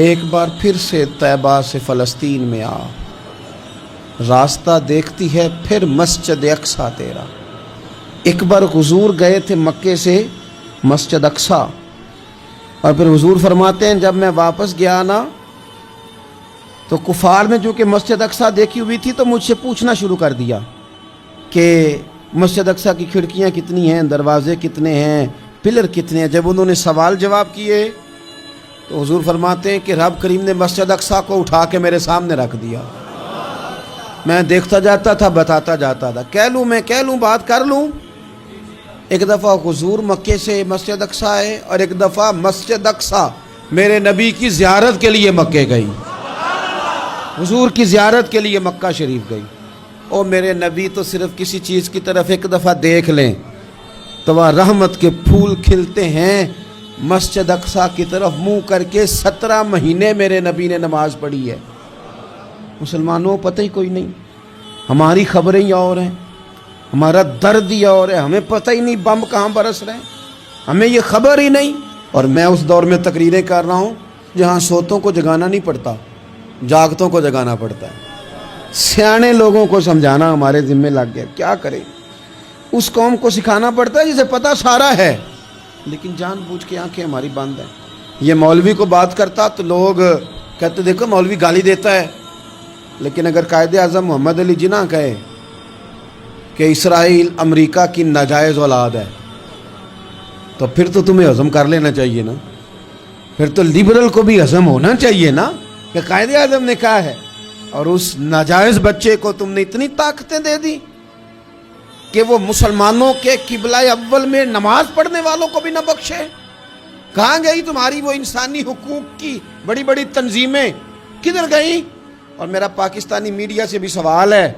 ایک بار پھر سے طیبہ سے فلسطین میں آ، راستہ دیکھتی ہے پھر مسجد اقصیٰ تیرا۔ ایک بار حضور گئے تھے مکے سے مسجد اقصیٰ، اور پھر حضور فرماتے ہیں جب میں واپس گیا نا تو کفار نے جو کہ مسجد اقصیٰ دیکھی ہوئی تھی تو مجھ سے پوچھنا شروع کر دیا کہ مسجد اقصیٰ کی کھڑکیاں کتنی ہیں، دروازے کتنے ہیں، پلر کتنے ہیں۔ جب انہوں نے سوال جواب کیے تو حضور فرماتے ہیں کہ رب کریم نے مسجد اقصیٰ کو اٹھا کے میرے سامنے رکھ دیا۔ میں دیکھتا جاتا تھا، بتاتا جاتا تھا، کہہ لوں بات کر لوں۔ ایک دفعہ حضور مکے سے مسجد اقصیٰ آئے اور ایک دفعہ مسجد اقصیٰ میرے نبی کی زیارت کے لیے مکے گئی، حضور کی زیارت کے لیے مکہ شریف گئی۔ اور میرے نبی تو صرف کسی چیز کی طرف ایک دفعہ دیکھ لیں تو وہاں رحمت کے پھول کھلتے ہیں۔ مسجد اقصیٰ کی طرف منہ کر کے 17 مہینے میرے نبی نے نماز پڑھی ہے۔ مسلمانوں پتہ ہی کوئی نہیں، ہماری خبریں ہی اور ہیں، ہمارا درد ہی اور ہے، ہمیں پتہ ہی نہیں بم کہاں برس رہے ہیں، ہمیں یہ خبر ہی نہیں۔ اور میں اس دور میں تقریریں کر رہا ہوں جہاں سوتوں کو جگانا نہیں پڑتا، جاگتوں کو جگانا پڑتا ہے۔ سیانے لوگوں کو سمجھانا ہمارے ذمہ لگ گیا، کیا کریں؟ اس قوم کو سکھانا پڑتا ہے جسے پتہ سارا ہے، لیکن جان بوجھ کے آنکھیں ہماری بند ہیں۔ یہ مولوی کو بات کرتا تو لوگ کہتے دیکھو مولوی گالی دیتا ہے، لیکن اگر قائد اعظم محمد علی جناح کہے کہ اسرائیل امریکہ کی ناجائز اولاد ہے تو پھر تو تمہیں ہضم کر لینا چاہیے نا، پھر تو لبرل کو بھی ہضم ہونا چاہیے نا کہ قائد اعظم نے کہا ہے، اور اس ناجائز بچے کو تم نے اتنی طاقتیں دے دی کہ وہ مسلمانوں کے قبلہ اول میں نماز پڑھنے والوں کو بھی نہ بخشے۔ کہاں گئی تمہاری وہ انسانی حقوق کی بڑی بڑی تنظیمیں، کدھر گئی؟ اور میرا پاکستانی میڈیا سے بھی سوال ہے،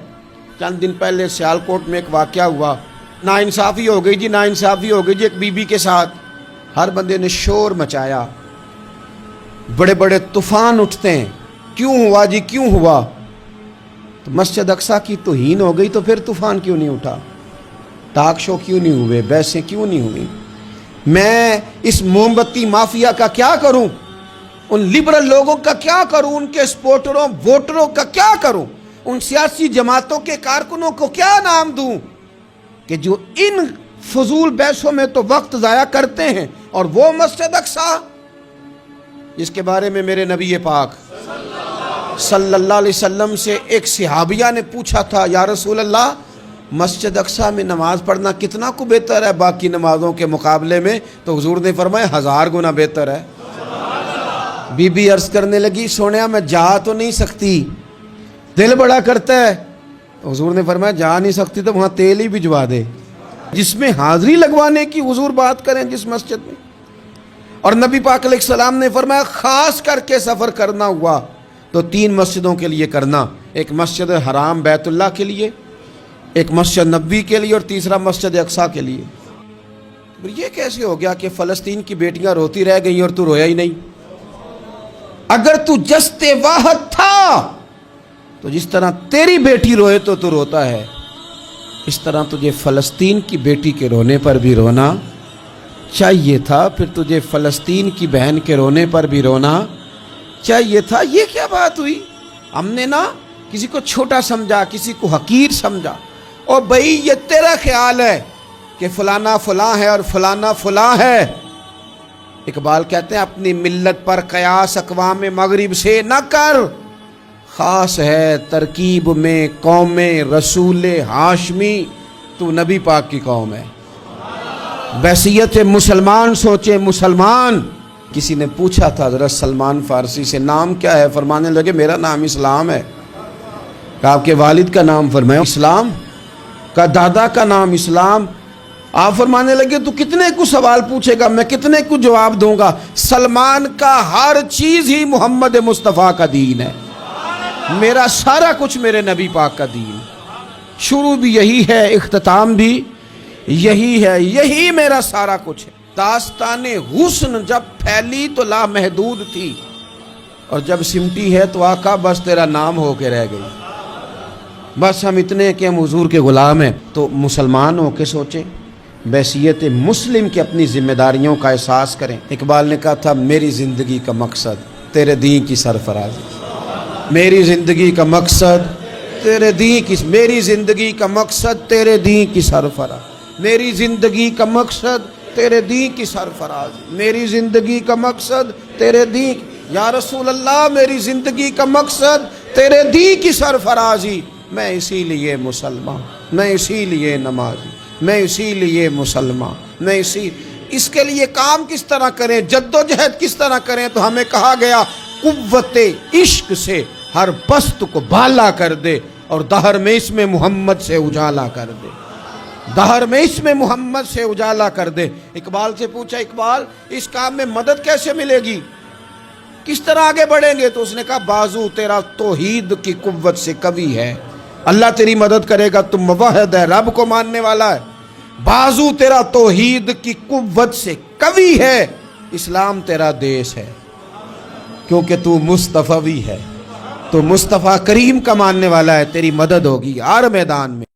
چند دن پہلے سیالکوٹ میں ایک واقعہ ہوا، ناانصافی ہو گئی جی، ناانصافی ہو گئی جی ایک بی بی کے ساتھ۔ ہر بندے نے شور مچایا، بڑے بڑے طوفان اٹھتے ہیں، کیوں ہوا جی کیوں ہوا؟ تو مسجد اقصیٰ کی توہین ہو گئی تو پھر طوفان کیوں نہیں اٹھا؟ ٹاک شو کیوں نہیں ہوئے؟ بحثیں کیوں نہیں ہوئی؟ میں اس موم بتی مافیا کا کیا کروں؟ ان لبرل لوگوں کا کیا کروں؟ ان کے سپورٹروں ووٹروں کا کیا کروں؟ ان سیاسی جماعتوں کے کارکنوں کو کیا نام دوں کہ جو ان فضول بحثوں میں تو وقت ضائع کرتے ہیں، اور وہ مسجد اقصیٰ جس کے بارے میں میرے نبی پاک صلی اللہ علیہ وسلم سے ایک صحابیہ نے پوچھا تھا، یا رسول اللہ مسجد اقصیٰ میں نماز پڑھنا کتنا کو بہتر ہے باقی نمازوں کے مقابلے میں؟ تو حضور نے فرمایا 1000 گنا بہتر ہے۔ بی بی عرض کرنے لگی سونیا میں جا تو نہیں سکتی، دل بڑا کرتا ہے۔ حضور نے فرمایا جا نہیں سکتی تو وہاں تیل ہی بھجوا دے، جس میں حاضری لگوانے کی حضور بات کریں جس مسجد میں۔ اور نبی پاک علیہ السلام نے فرمایا خاص کر کے سفر کرنا ہوا تو 3 مسجدوں کے لیے کرنا، ایک مسجد حرام بیت اللہ کے لیے، ایک مسجد نبوی کے لیے، اور تیسرا مسجد اقصیٰ کے لیے۔ یہ کیسے ہو گیا کہ فلسطین کی بیٹیاں روتی رہ گئیں اور تو رویا ہی نہیں؟ اگر تو جست واحد تھا تو جس طرح تیری بیٹی روئے تو تو روتا ہے، اس طرح تجھے فلسطین کی بیٹی کے رونے پر بھی رونا چاہیے تھا، پھر تجھے فلسطین کی بہن کے رونے پر بھی رونا چاہیے تھا۔ یہ کیا بات ہوئی؟ ہم نے نا کسی کو چھوٹا سمجھا، کسی کو حقیر سمجھا۔ اور بھائی یہ تیرا خیال ہے کہ فلانا فلاں ہے اور فلانا فلاں ہے۔ اقبال کہتے ہیں اپنی ملت پر قیاس اقوام مغرب سے نہ کر، خاص ہے ترکیب میں قوم رسول ہاشمی، تو نبی پاک کی قوم ہے۔ بحثیت مسلمان سوچے مسلمان۔ کسی نے پوچھا تھا ذرا سلمان فارسی سے نام کیا ہے؟ فرمانے لگے میرا نام اسلام ہے۔ کہ آپ کے والد کا نام؟ فرمایا اسلام۔ کا دادا کا نام اسلام۔ آپ فرمانے لگے تو کتنے کو سوال پوچھے گا، میں کتنے کو جواب دوں گا؟ سلمان کا ہر چیز ہی محمد مصطفیٰ کا دین ہے، میرا سارا کچھ میرے نبی پاک کا دین، شروع بھی یہی ہے اختتام بھی یہی ہے، یہی میرا سارا کچھ ہے۔ داستان حسن جب پھیلی تو لامحدود تھی، اور جب سمٹی ہے تو آقا بس تیرا نام ہو کے رہ گئی۔ بس ہم اتنے کہ ہم حضور کے غلام ہیں۔ تو مسلمان ہو کے سوچیں، بحیثیت مسلم کی اپنی ذمہ داریوں کا احساس کریں۔ اقبال نے کہا تھا میری زندگی کا مقصد تیرے دین کی سرفرازی، میری زندگی کا مقصد تیرے دین کی، میری زندگی کا مقصد تیرے دین کی سرفراز، میری زندگی کا مقصد تیرے دین کی سرفرازی، میری زندگی کا مقصد تیرے دین، یا رسول اللہ میری زندگی کا مقصد تیرے دین کی سرفرازی، میں اسی لیے مسلمان، میں اسی لیے نمازی، میں اسی لیے مسلمان، میں اس کے لیے کام کس طرح کریں، جد و جہد کس طرح کریں؟ تو ہمیں کہا گیا قوت عشق سے ہر پست کو بالا کر دے اور دہر میں اس میں محمد سے اجالا کر دے، دہر میں اس میں محمد سے اجالا کر دے۔ اقبال سے پوچھا، اقبال اس کام میں مدد کیسے ملے گی، کس طرح آگے بڑھیں گے؟ تو اس نے کہا بازو تیرا توحید کی قوت سے قوی ہے، اللہ تیری مدد کرے گا، تم موحد ہے، رب کو ماننے والا ہے، بازو تیرا توحید کی قوت سے قوی ہے، اسلام تیرا دیش ہے، کیونکہ تو مصطفی ہے، تو مصطفیٰ کریم کا ماننے والا ہے، تیری مدد ہوگی ہر میدان میں۔